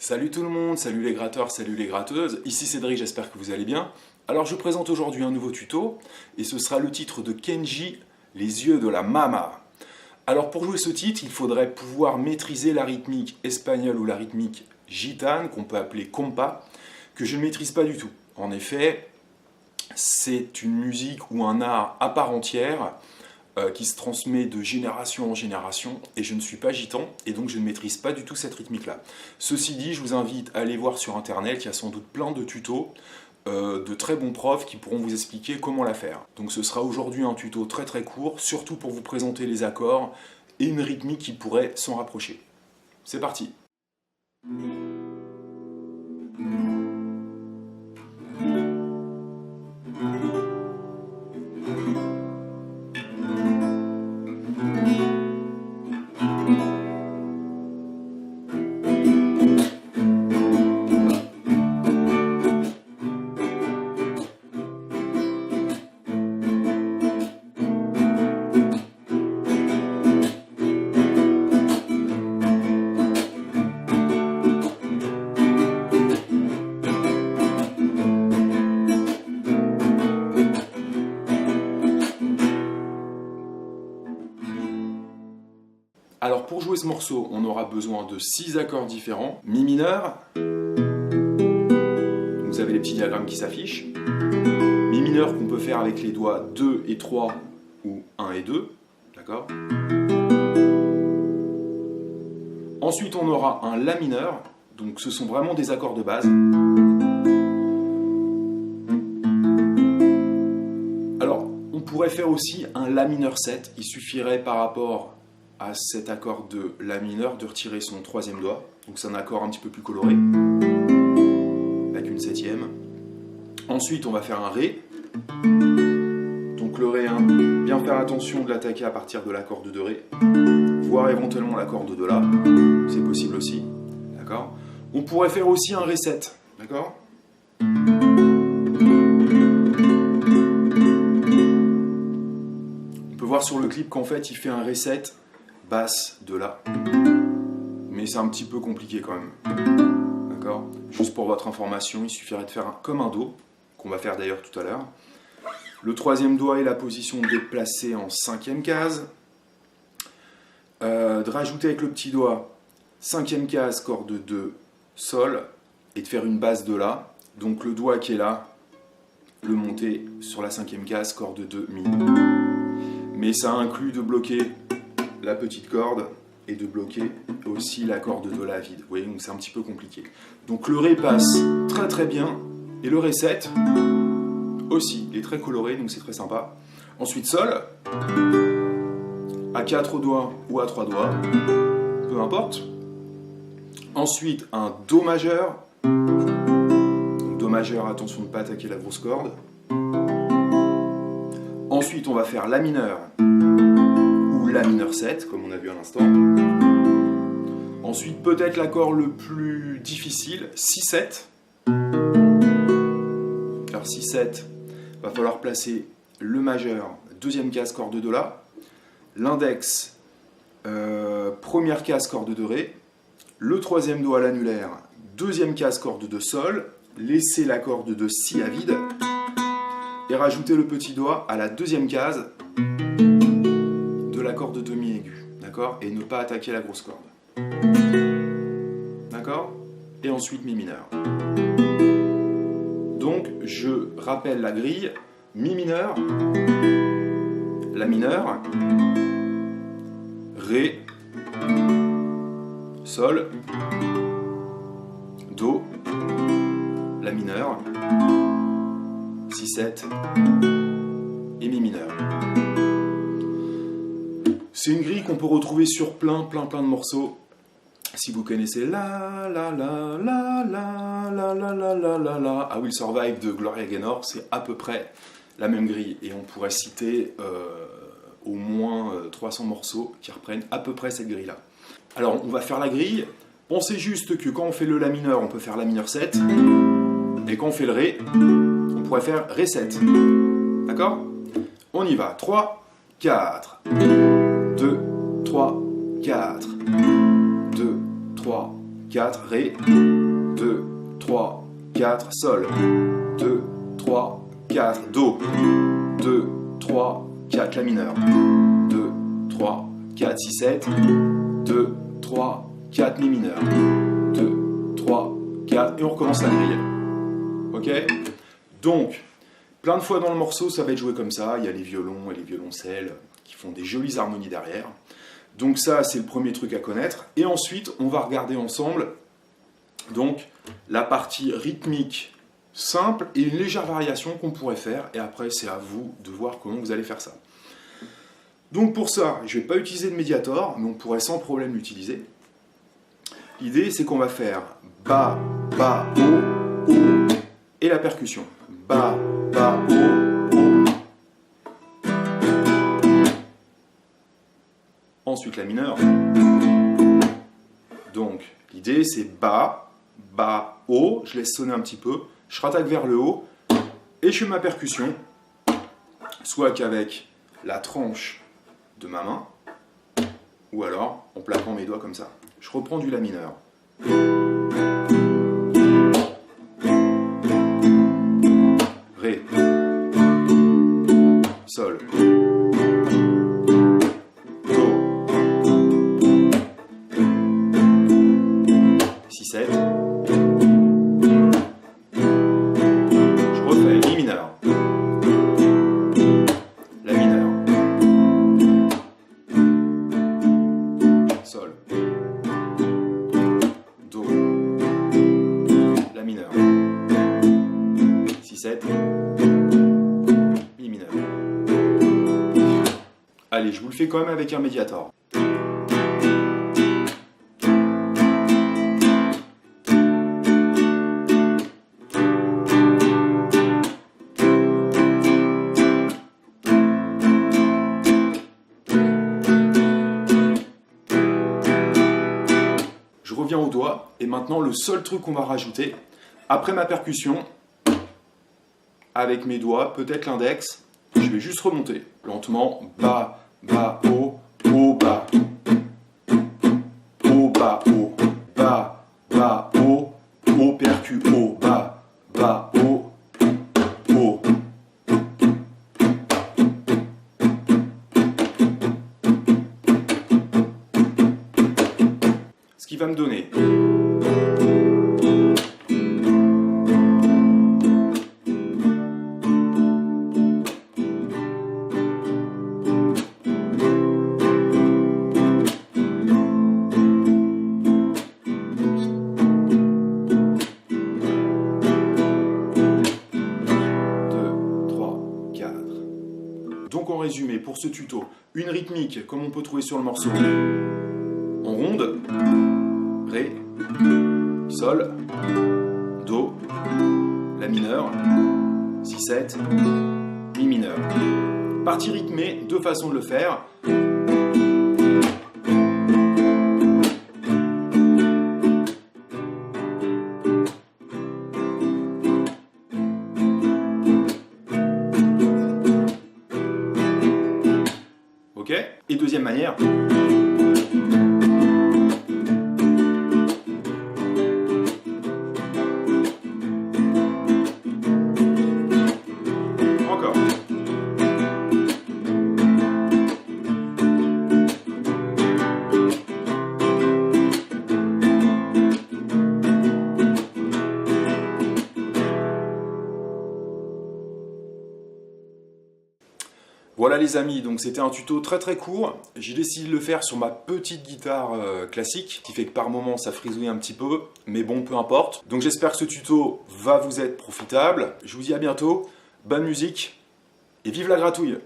Salut tout le monde, salut les gratteurs, salut les gratteuses, ici Cédric, j'espère que vous allez bien. Alors je présente aujourd'hui un nouveau tuto, et ce sera le titre de Kenji, les yeux de la mama. Alors pour jouer ce titre, il faudrait pouvoir maîtriser la rythmique espagnole ou la rythmique gitane, qu'on peut appeler compa, que je ne maîtrise pas du tout. En effet, c'est une musique ou un art à part entière, qui se transmet de génération en génération, et je ne suis pas gitan, et donc je ne maîtrise pas du tout cette rythmique-là. Ceci dit, je vous invite à aller voir sur internet, il y a sans doute plein de tutos, de très bons profs qui pourront vous expliquer comment la faire. Donc ce sera aujourd'hui un tuto très très court, surtout pour vous présenter les accords, et une rythmique qui pourrait s'en rapprocher. C'est parti! Alors pour jouer ce morceau, on aura besoin de 6 accords différents. Mi mineur, vous avez les petits diagrammes qui s'affichent. Mi mineur qu'on peut faire avec les doigts 2 et 3 ou 1 et 2, d'accord. Ensuite on aura un La mineur, donc ce sont vraiment des accords de base. Alors on pourrait faire aussi un La mineur 7, il suffirait par rapport à cet accord de La mineur de retirer son troisième doigt, donc c'est un accord un petit peu plus coloré, avec une septième. Ensuite on va faire un Ré, donc le Ré 1, bien faire attention de l'attaquer à partir de la corde de Ré, voire éventuellement la corde de La, c'est possible aussi, d'accord. On pourrait faire aussi un Ré 7, d'accord. On peut voir sur le clip qu'en fait il fait un Ré 7, basse de La, mais c'est un petit peu compliqué quand même, d'accord. Juste pour votre information, il suffirait de faire comme un Do, qu'on va faire d'ailleurs tout à l'heure. Le troisième doigt est la position déplacée en cinquième case, de rajouter avec le petit doigt cinquième case, corde 2, Sol, et de faire une basse de La, donc le doigt qui est là, le monter sur la cinquième case, corde 2, Mi. Mais ça inclut de bloquer la petite corde et de bloquer aussi la corde de La vide. Vous voyez, donc c'est un petit peu compliqué. Donc le Ré passe très très bien, et le Ré 7 aussi, il est très coloré, donc c'est très sympa. Ensuite Sol, à 4 doigts ou à 3 doigts, peu importe. Ensuite un Do majeur, donc Do majeur, attention de ne pas attaquer la grosse corde. Ensuite on va faire La mineur, La mineur 7, comme on a vu à l'instant. Ensuite, peut-être l'accord le plus difficile, 6-7. Alors 6-7, va falloir placer le majeur, deuxième case, corde de La, l'index, première case, corde de Ré, le troisième doigt à l'annulaire, deuxième case, corde de Sol, laisser la corde de Si à vide, et rajouter le petit doigt à la deuxième case, la corde de Mi aigu, d'accord, et ne pas attaquer la grosse corde, d'accord, et ensuite Mi mineur. Donc je rappelle la grille: Mi mineur, La mineur, Ré, Sol, Do, La mineur, Si 7 et Mi mineur. C'est une grille qu'on peut retrouver sur plein de morceaux. Si vous connaissez la la la la la la la la la la la, I Will Survive de Gloria Gaynor, c'est à peu près la même grille. Et on pourrait citer au moins 300 morceaux qui reprennent à peu près cette grille-là. Alors on va faire la grille. Pensez juste que quand on fait le La mineur, on peut faire La mineur 7. Et quand on fait le Ré, on pourrait faire Ré 7. D'accord? On y va. 3, 4. 2, 3, 4. 2, 3, 4. 4, Ré, 2, 3, 4, Sol, 2, 3, 4, Do, 2, 3, 4, La mineur, 2, 3, 4, 6, 7, 2, 3, 4, Mi mineur, 2, 3, 4, et on recommence la grille. Ok? Donc, plein de fois dans le morceau, ça va être joué comme ça. Il y a les violons et les violoncelles qui font des jolies harmonies derrière. Donc ça, c'est le premier truc à connaître. Et ensuite, on va regarder ensemble donc la partie rythmique simple et une légère variation qu'on pourrait faire. Et après, c'est à vous de voir comment vous allez faire ça. Donc pour ça, je ne vais pas utiliser de médiator, mais on pourrait sans problème l'utiliser. L'idée, c'est qu'on va faire Ba, Ba, O, O et la percussion. Ba, Ba, O, O. Ensuite la mineure. Donc l'idée c'est Ba, Ba, O. Je laisse sonner un petit peu. Je rattaque vers le haut et je fais ma percussion. Soit qu'avec la tranche de ma main, ou alors en plaquant mes doigts comme ça. Je reprends du La mineur. Ré, Sol, Do, Si, 7. Je refais Mi mineur, La mineur, Sol, Do, La mineur, Si, 7, Mi mineur. Allez, je vous le fais quand même avec un médiator. Je reviens au doigt, et maintenant le seul truc qu'on va rajouter, après ma percussion, avec mes doigts, peut-être l'index, je vais juste remonter lentement. Ba, Ba, O, Ba. O, Ba, O. Ba, Ba, O, percu, O, Ba, Ba, O, O. Ce qui va me donner Donc en résumé, pour ce tuto, une rythmique comme on peut trouver sur le morceau, en ronde, Ré, Sol, Do, La mineur, Si, 7, Mi mineur. Partie rythmée, deux façons de le faire. Ok? Et deuxième manière. Encore. Voilà les amis, donc c'était un tuto très court. J'ai décidé de le faire sur ma petite guitare classique, qui fait que par moment ça frisouille un petit peu, mais bon, peu importe. Donc j'espère que ce tuto va vous être profitable. Je vous dis à bientôt, bonne musique et vive la gratouille!